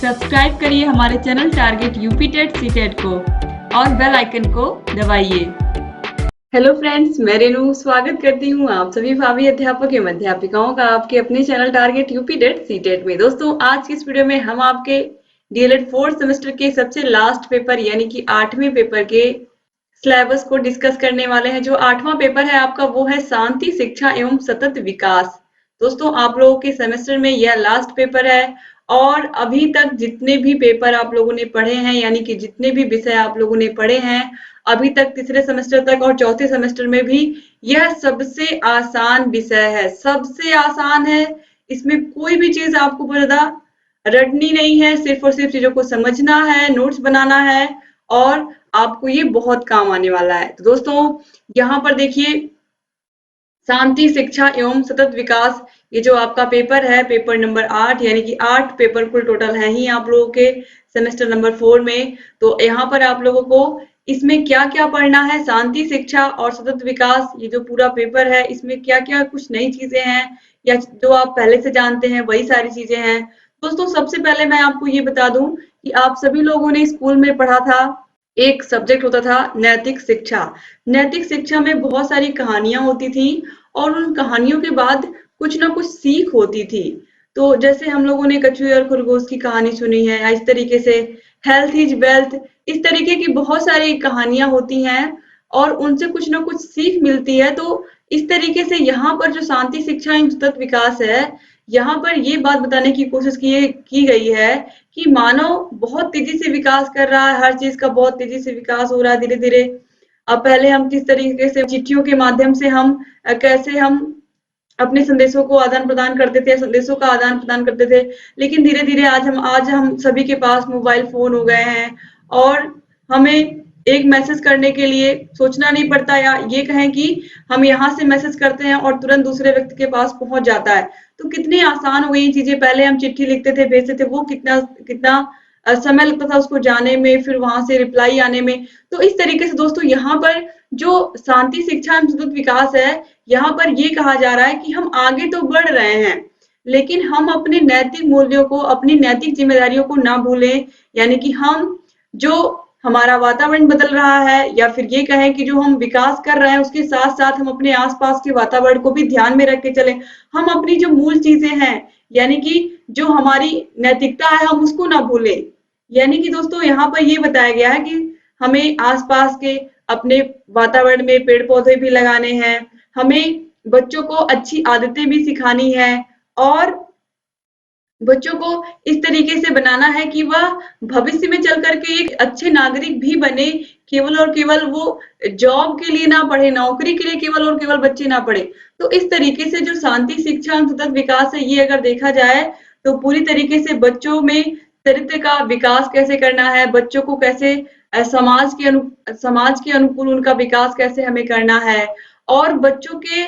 Subscribe करिए हमारे channel target UP TET CTET को और बेल आइकन को दबाइए। हेलो फ्रेंड्स, मैं रेनू स्वागत करती हूँ आप सभी भावी अध्यापक एवं अध्यापिकाओं का आपके अपने channel target UP TET CTET में। दोस्तों, आज की इस वीडियो में हम आपके डीएलएड 4th सेमेस्टर के सबसे लास्ट पेपर यानी कि 8वें पेपर के सिलेबस को डिस्कस करने वाले हैं। जो 8वां पेपर है आपका वो है शांति, शिक्षा एवं सतत विकास। दोस्तों, आप लोगों के सेमेस्टर में यह लास्ट पेपर है और अभी तक जितने भी पेपर आप लोगों ने पढ़े हैं यानी कि जितने भी विषय आप लोगों ने पढ़े हैं अभी तक तीसरे सेमेस्टर तक और चौथे सेमेस्टर में भी, यह सबसे आसान विषय है, सबसे आसान है। इसमें कोई भी चीज आपको बहुत ज्यादा रटनी नहीं है, सिर्फ और सिर्फ चीजों को समझना है, नोट्स बनाना है और आपको ये बहुत काम आने वाला है। तो दोस्तों, यहाँ पर देखिए, शांति, शिक्षा एवं सतत विकास, ये जो आपका पेपर है, पेपर नंबर 8 यानी कि 8 पेपर कुल टोटल है ही आप लोगों के सेमेस्टर नंबर 4 में। तो यहाँ पर आप लोगों को इसमें क्या क्या पढ़ना है, शांति, शिक्षा और सतत विकास, ये जो पूरा पेपर है इसमें क्या क्या कुछ नई चीजें हैं या जो आप पहले से जानते हैं वही सारी चीजें हैं। दोस्तों, सबसे पहले मैं आपको ये बता दूं कि आप सभी लोगों ने स्कूल में पढ़ा था, एक सब्जेक्ट होता था नैतिक शिक्षा। नैतिक शिक्षा में बहुत सारी कहानियां होती थी और उन कहानियों के बाद कुछ ना कुछ सीख होती थी। तो जैसे हम लोगों ने कछुए और खरगोश की कहानी सुनी है, या इस तरीके से हेल्थ इज वेल्थ, इस तरीके की बहुत सारी कहानियां होती हैं और उनसे कुछ ना कुछ सीख मिलती है। तो इस तरीके से यहाँ पर जो शांति, शिक्षा एवं सतत विकास है, यहाँ पर ये बात बताने की कोशिश की गई है कि मानव बहुत तेजी से विकास कर रहा है, हर चीज का बहुत तेजी से विकास हो रहा है धीरे धीरे। अब पहले हम किस तरीके से चिट्ठियों के माध्यम से हम कैसे हम अपने संदेशों को आदान प्रदान करते थे, संदेशों का आदान प्रदान करते थे, लेकिन धीरे धीरे आज हम सभी के पास मोबाइल फोन हो गए हैं और हमें एक मैसेज करने के लिए सोचना नहीं पड़ता, या ये कहें कि हम यहाँ से मैसेज करते हैं और तुरंत दूसरे व्यक्ति के पास पहुंच जाता है। तो कितनी आसान हो गई चीजें। पहले हम चिट्ठी लिखते थे, भेजते थे, वो कितना कितना समय लगता था उसको जाने में, फिर वहां से रिप्लाई आने में। तो इस तरीके से दोस्तों, यहाँ पर जो शांति, शिक्षा एवं सतत विकास है, यहाँ पर ये कहा जा रहा है कि हम आगे तो बढ़ रहे हैं लेकिन हम अपने नैतिक मूल्यों को, अपनी नैतिक जिम्मेदारियों को ना भूलें। यानी कि हम जो हमारा वातावरण बदल रहा है या फिर ये कहें कि जो हम विकास कर रहे हैं उसके साथ साथ हम अपने आसपास के वातावरण को भी ध्यान में रख के चलें। हम अपनी जो मूल चीजें हैं यानी कि जो हमारी नैतिकता है हम उसको ना भूलें। यानी कि दोस्तों, यहाँ पर ये बताया गया है कि हमें आसपास के अपने वातावरण में पेड़ पौधे भी लगाने हैं, हमें बच्चों को अच्छी आदतें भी सिखानी है और बच्चों को इस तरीके से बनाना है कि वह भविष्य में चल करके एक अच्छे नागरिक भी बने। केवल और केवल वो जॉब के लिए ना पढ़े, नौकरी के लिए केवल और केवल बच्चे ना पढ़े। तो इस तरीके से जो शांति, शिक्षा एवं सतत विकास है, ये अगर देखा जाए तो पूरी तरीके से बच्चों में चरित्र का विकास कैसे करना है, बच्चों को कैसे समाज के अनुकूल उनका विकास कैसे हमें करना है और बच्चों के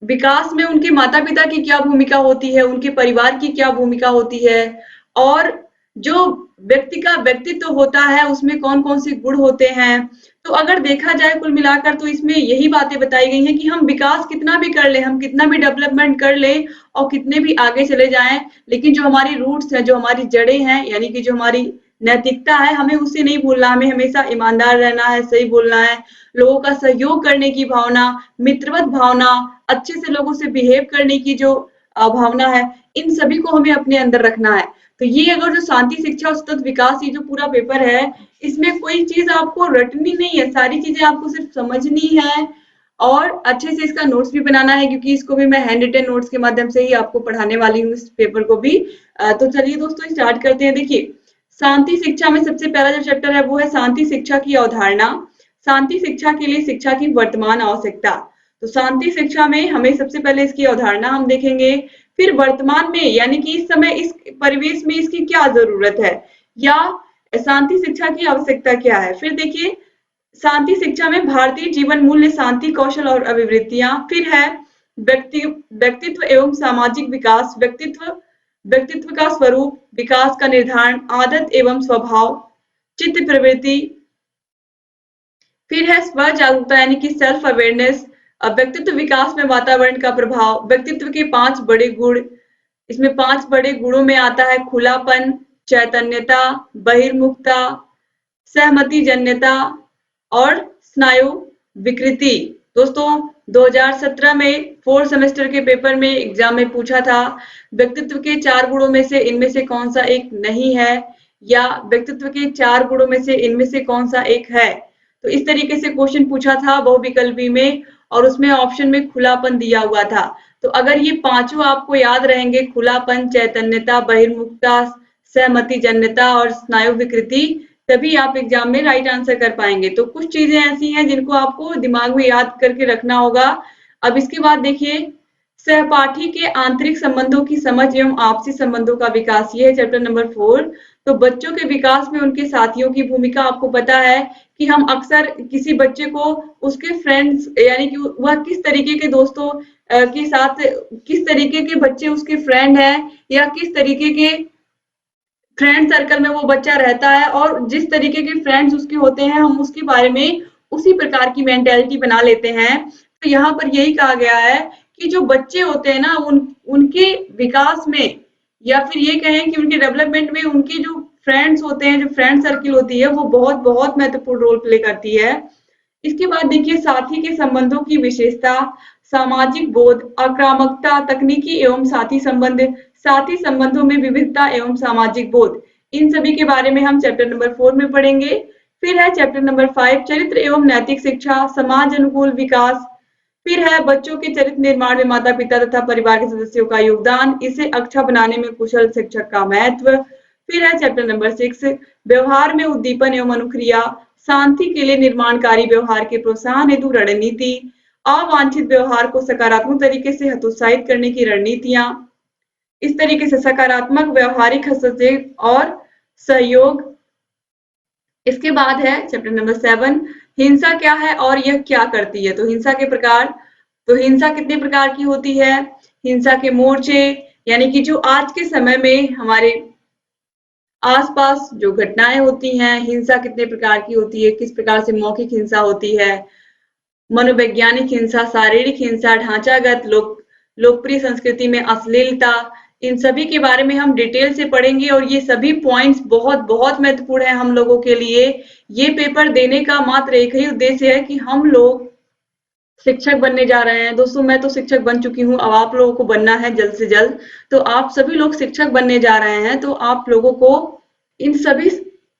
विकास में उनके माता-पिता की क्या भूमिका होती है, उनके परिवार की क्या भूमिका होती है और जो व्यक्ति का व्यक्तित्व होता है उसमें कौन-कौन से गुण होते हैं। तो अगर देखा जाए कुल मिलाकर तो इसमें यही बातें बताई गई हैं कि हम विकास कितना भी कर लें, हम कितना भी डेवलपमेंट कर लें और कितने भी आगे चले जाएँ, लेकिन जो हमारी रूट्स हैं, जो हमारी जड़ें हैं, यानी कि जो हमारी नैतिकता है, हमें उसे नहीं भूलना। हमें हमेशा ईमानदार रहना है, सही बोलना है, लोगों का सहयोग करने की भावना, मित्रवत भावना, अच्छे से लोगों से बिहेव करने की जो भावना है, इन सभी को हमें अपने अंदर रखना है। तो ये अगर जो शांति, शिक्षा और सतत विकास, ये जो पूरा पेपर है, इसमें कोई चीज आपको रटनी नहीं है, सारी चीजें आपको सिर्फ समझनी है और अच्छे से इसका नोट्स भी बनाना है, क्योंकि इसको भी मैं हैंड रिटन नोट्स के माध्यम से ही आपको पढ़ाने वाली हूँ, इस पेपर को भी। तो चलिए दोस्तों, स्टार्ट करते हैं। देखिए, शांति शिक्षा में सबसे पहला जो चैप्टर है वो है शांति शिक्षा की अवधारणा। शांति शिक्षा के लिए शिक्षा की वर्तमान आवश्यकता। तो शांति शिक्षा में हमें सबसे पहले इसकी अवधारणा हम देखेंगे, फिर वर्तमान में यानी कि इस समय इस परिवेश में इसकी क्या जरूरत है या शांति शिक्षा की आवश्यकता क्या है। फिर देखिए, शांति शिक्षा में भारतीय जीवन मूल्य, शांति, कौशल और अभिवृत्तियां। फिर है व्यक्तित्व एवं सामाजिक विकास, व्यक्तित्व का स्वरूप, विकास का निर्धारण, आदत एवं स्वभाव, चित्त प्रवृत्ति। फिर है स्व जागरूकता यानी कि सेल्फ अवेयरनेस, व्यक्तित्व विकास में वातावरण का प्रभाव, व्यक्तित्व के 5 बड़े गुण। इसमें 5 बड़े गुणों में आता है खुलापन, चैतन्यता, बहिर्मुखता, सहमति जन्यता और स्नायु विकृति। दोस्तों 2017 में 4 सेमेस्टर के पेपर में एग्जाम में पूछा था व्यक्तित्व के 4 गुणों में से इनमें से कौन सा एक नहीं है, या व्यक्तित्व के 4 गुणों में से इनमें से कौन सा एक है। तो इस तरीके से क्वेश्चन पूछा था बहुविकल्पी में, और उसमें ऑप्शन में खुलापन दिया हुआ था। तो अगर ये पांचों आपको याद रहेंगे, खुलापन, चैतन्यता, बहिर्मुखता, सहमति जन्यता और स्नायु विकृति, तभी आप एग्जाम में राइट आंसर कर पाएंगे। तो कुछ चीजें ऐसी हैं जिनको आपको दिमाग में याद करके रखना होगा। अब इसके बाद देखिए, सहपाठी के आंतरिक संबंधों की समझ एवं आपसी संबंधों का विकास, ये है चैप्टर नंबर 4। तो बच्चों के विकास में उनके साथियों की भूमिका। आपको पता है कि हम अक्सर किसी बच्चे को उसके फ्रेंड्स, यानी कि वह किस तरीके के दोस्तों के साथ, किस तरीके के बच्चे उसके फ्रेंड हैं, या किस तरीके के फ्रेंड सर्कल में वो बच्चा रहता है, और जिस तरीके के फ्रेंड्स उसके होते हैं हम उसके बारे में उसी प्रकार की मेंटेलिटी बना लेते हैं। तो यहाँ पर यही कहा गया है कि जो बच्चे होते हैं ना, उनके विकास में, या फिर ये कहें कि उनके डेवलपमेंट में उनके जो फ्रेंड्स होते हैं, जो फ्रेंड सर्किल होती है, वो बहुत बहुत महत्वपूर्ण रोल प्ले करती है। इसके बाद देखिए, साथी के संबंधों की विशेषता, सामाजिक बोध, आक्रामकता, तकनीकी एवं साथी संबंध, साथी संबंधों में विविधता एवं सामाजिक बोध, इन सभी के बारे में हम चैप्टर नंबर 4 में पढ़ेंगे। फिर है चैप्टर नंबर 5, चरित्र एवं नैतिक शिक्षा, समाज अनुकूल विकास। फिर है बच्चों के चरित्र निर्माण में माता पिता तथा परिवार के सदस्यों का योगदान, इसे अच्छा बनाने में कुशल शिक्षक का महत्व। फिर है चैप्टर नंबर 6, व्यवहार में उद्दीपन एवं अनुक्रिया, शांति के लिए निर्माणकारी व्यवहार के प्रोत्साहन हेतु रणनीति, अवांछित व्यवहार को सकारात्मक तरीके से हतोत्साहित करने की रणनीतियां। इस तरीके से सकारात्मक व्यवहारिक हस्तक्षेप और सहयोग। इसके बाद है चैप्टर नंबर 7, हिंसा क्या है और यह क्या करती है। तो हिंसा के प्रकार, तो हिंसा कितने प्रकार की होती है, हिंसा के मोर्चे, यानी कि जो आज के समय में हमारे आसपास जो घटनाएं होती हैं, हिंसा कितने प्रकार की होती है, किस प्रकार से मौखिक हिंसा होती है, मनोवैज्ञानिक हिंसा, शारीरिक हिंसा, ढांचागत, लोकप्रिय संस्कृति में अश्लीलता, इन सभी के बारे में हम डिटेल से पढ़ेंगे। और ये सभी पॉइंट्स बहुत बहुत महत्वपूर्ण है हम लोगों के लिए। ये पेपर देने का मात्र एक ही उद्देश्य है कि हम लोग शिक्षक बनने जा रहे हैं। दोस्तों मैं तो शिक्षक बन चुकी हूँ, अब आप लोगों को बनना है जल्द से जल्द। तो आप सभी लोग शिक्षक बनने जा रहे हैं, तो आप लोगों को इन सभी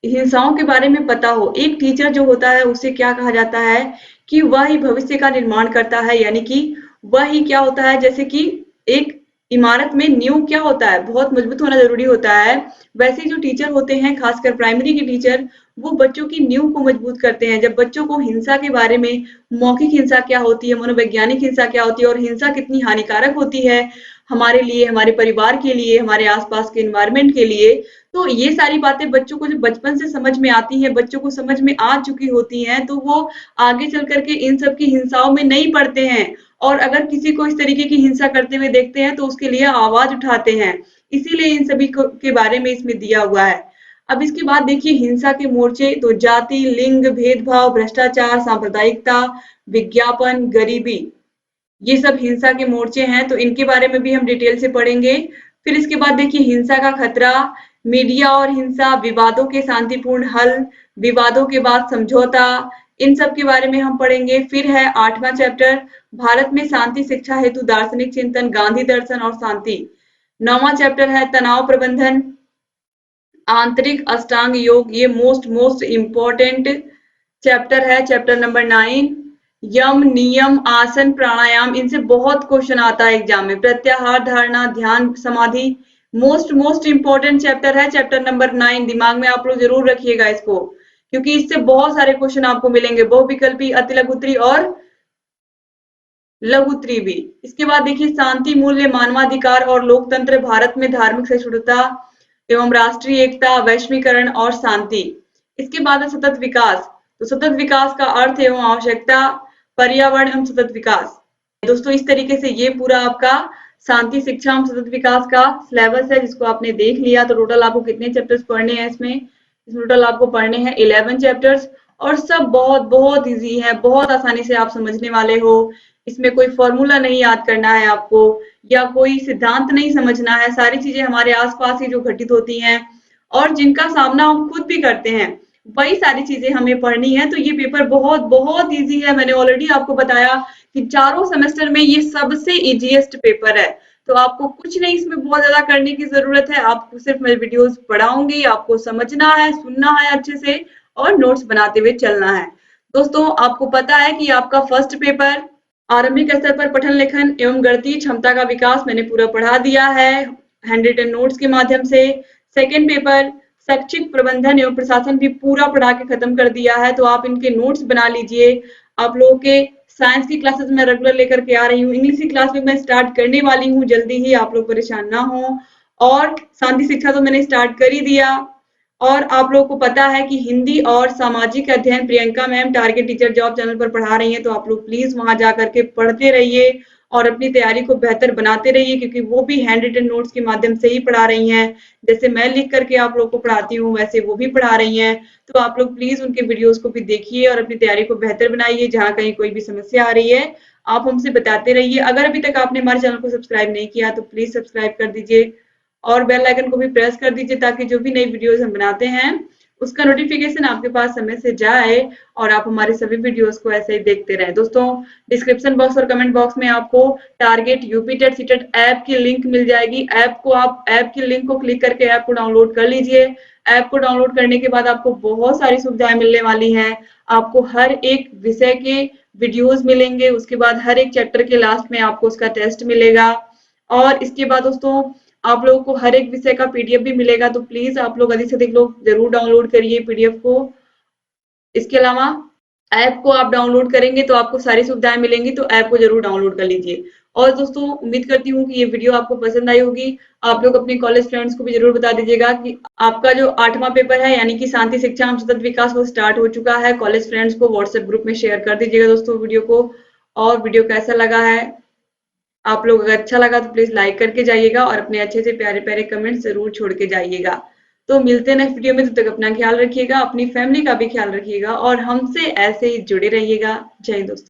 हिंसाओं के बारे में पता हो। एक टीचर जो होता है उसे क्या कहा जाता है कि वह ही भविष्य का निर्माण करता है, यानी कि वह ही क्या होता है, जैसे कि एक इमारत में नींव क्या होता है, बहुत मजबूत होना जरूरी होता है। वैसे जो टीचर होते हैं, खासकर प्राइमरी के टीचर, वो बच्चों की नींव को मजबूत करते हैं। जब बच्चों को हिंसा के बारे में, मौखिक हिंसा क्या होती है, मनोवैज्ञानिक हिंसा क्या होती है, और हिंसा कितनी हानिकारक होती है हमारे लिए, हमारे परिवार के लिए, हमारे आसपास के एनवायरनमेंट के लिए, तो ये सारी बातें बच्चों को जब बचपन से समझ में आती हैं, बच्चों को समझ में आ चुकी होती हैं, तो वो आगे चल करके इन सब की हिंसाओं में नहीं पड़ते हैं। और अगर किसी को इस तरीके की हिंसा करते हुए देखते हैं तो उसके लिए आवाज उठाते हैं। इसीलिए इन सभी के बारे में इसमें दिया हुआ है। अब इसके बाद देखिए हिंसा के मोर्चे, तो जाति, लिंग, भेदभाव, भ्रष्टाचार, सांप्रदायिकता, विज्ञापन, गरीबी, ये सब हिंसा के मोर्चे हैं। तो इनके बारे में भी हम डिटेल से पढ़ेंगे। फिर इसके बाद देखिए हिंसा का खतरा, मीडिया और हिंसा, विवादों के शांतिपूर्ण हल, विवादों के बाद समझौता, इन सब के बारे में हम पढ़ेंगे। फिर है 8वां चैप्टर, भारत में शांति शिक्षा हेतु दार्शनिक चिंतन, गांधी दर्शन और शांति। 9वां चैप्टर है तनाव प्रबंधन, आंतरिक अष्टांग योग, ये मोस्ट इम्पोर्टेंट चैप्टर है, चैप्टर नंबर 9। यम, नियम, आसन, प्राणायाम, इनसे बहुत क्वेश्चन आता है एग्जाम में। प्रत्याहार, धारणा, ध्यान, समाधि, मोस्ट इम्पोर्टेंट चैप्टर है, चैप्टर नंबर 9। दिमाग में आप लोग जरूर रखिएगा इसको, क्योंकि इससे बहुत सारे क्वेश्चन आपको मिलेंगे, बहुविकल्पी, अतिलघुत्तरी और लघुत्तरी भी। इसके बाद देखिए शांति, मूल्य, मानवाधिकार और लोकतंत्र, भारत में धार्मिक सहिष्णुता एवं राष्ट्रीय एकता, वैश्वीकरण और शांति। इसके बाद है सतत विकास, तो सतत विकास का अर्थ एवं आवश्यकता, पर्यावरण एवं सतत विकास। दोस्तों इस तरीके से ये पूरा आपका शांति, शिक्षा एवं सतत विकास का सिलेबस है, जिसको आपने देख लिया। तो टोटल आपको कितने चैप्टर्स पढ़ने हैं इसमें टोटल आपको पढ़ने हैं 11 चैप्टर्स, और सब बहुत बहुत इजी है, बहुत आसानी से आप समझने वाले हो। इसमें कोई फॉर्मूला नहीं याद करना है आपको, या कोई सिद्धांत नहीं समझना है। सारी चीजें हमारे आसपास ही जो घटित होती हैं और जिनका सामना हम खुद भी करते हैं, वही सारी चीजें हमें पढ़नी है। तो ये पेपर बहुत बहुत इजी है। मैंने ऑलरेडी आपको बताया कि चारों सेमेस्टर में ये सबसे इजीएस्ट पेपर है। तो आपको कुछ नहीं इसमें बहुत ज्यादा करने की जरूरत है। आपको सिर्फ मैं वीडियोस पढ़ाऊंगी, आपको समझना है, सुनना है अच्छे से और नोट्स बनाते हुए चलना है। दोस्तों, आपको पता है कि आपका फर्स्ट पेपर आरंभिक स्तर पर पठन लेखन एवं गणितीय क्षमता का विकास मैंने पूरा पढ़ा दिया है हैंड रिटन नोट्स के माध्यम से। सेकंड पेपर शैक्षिक प्रबंधन एवं प्रशासन भी पूरा पढ़ा के खत्म कर दिया है। तो आप इनके नोट्स बना लीजिए। आप लोगों के साइंस की क्लासेस मैं रेगुलर लेकर के आ रही हूँ। इंग्लिश की क्लास भी मैं स्टार्ट करने वाली हूँ जल्दी ही, आप लोग परेशान ना हो। और शांति शिक्षा तो मैंने स्टार्ट कर ही दिया। और आप लोगों को पता है कि हिंदी और सामाजिक अध्ययन Priyanka ma'am target teacher job channel पर पढ़ा रही हैं। तो आप लोग प्लीज वहां जा करके पढ़ते रहिए और अपनी तैयारी को बेहतर बनाते रहिए, क्योंकि वो भी हैंड रिटन नोट्स के माध्यम से ही पढ़ा रही हैं। जैसे मैं लिख करके आप लोग को पढ़ाती हूँ, वैसे वो भी पढ़ा रही हैं। तो आप लोग प्लीज उनके वीडियोस को भी देखिए और अपनी तैयारी को बेहतर बनाइए। जहाँ कहीं कोई भी समस्या आ रही है, आप हमसे बताते रहिए। अगर अभी तक आपने हमारे चैनल को सब्सक्राइब नहीं किया तो प्लीज सब्सक्राइब कर दीजिए और बेल आइकन को भी प्रेस कर दीजिए, ताकि जो भी नई वीडियोस हम बनाते हैं उसका नोटिफिकेशन आपके पास समय से जाए और आप हमारे सभी वीडियोस को ऐसे ही देखते रहें। दोस्तों, डिस्क्रिप्शन बॉक्स और कमेंट बॉक्स में आपको टारगेट यूपीटेट सीटेट ऐप की लिंक मिल जाएगी। ऐप की लिंक को क्लिक करके ऐप को डाउनलोड कर लीजिए। ऐप को डाउनलोड करने के बाद आपको बहुत सारी सुविधाएं मिलने वाली हैं। आपको हर एक विषय के वीडियोस मिलेंगे, उसके बाद हर एक चैप्टर के लास्ट में आपको उसका टेस्ट मिलेगा। और इसके बाद दोस्तों, आप लोगों को हर एक विषय का पीडीएफ भी मिलेगा। तो प्लीज आप लोग अधिक से अधिक लोग जरूर डाउनलोड करिए पीडीएफ को। इसके अलावा ऐप को आप डाउनलोड करेंगे तो आपको सारी सुविधाएं मिलेंगी। तो ऐप को जरूर डाउनलोड कर लीजिए। और दोस्तों, उम्मीद करती हूँ कि ये वीडियो आपको पसंद आई होगी। आप लोग अपने कॉलेज फ्रेंड्स को भी जरूर बता दीजिएगा कि आपका जो 8वां पेपर है, यानी कि शांति शिक्षा एवं सतत विकास, वो स्टार्ट हो चुका है। कॉलेज फ्रेंड्स को व्हाट्सएप ग्रुप में शेयर कर दीजिएगा दोस्तों वीडियो को। और वीडियो कैसा लगा है, आप लोग अगर अच्छा लगा तो प्लीज लाइक करके जाइएगा और अपने अच्छे से प्यारे प्यारे कमेंट जरूर छोड़ के जाइएगा। तो मिलते हैं नेक्स्ट वीडियो में। तब तक अपना ख्याल रखिएगा, अपनी फैमिली का भी ख्याल रखिएगा और हमसे ऐसे ही जुड़े रहिएगा। जय हिंद दोस्तों।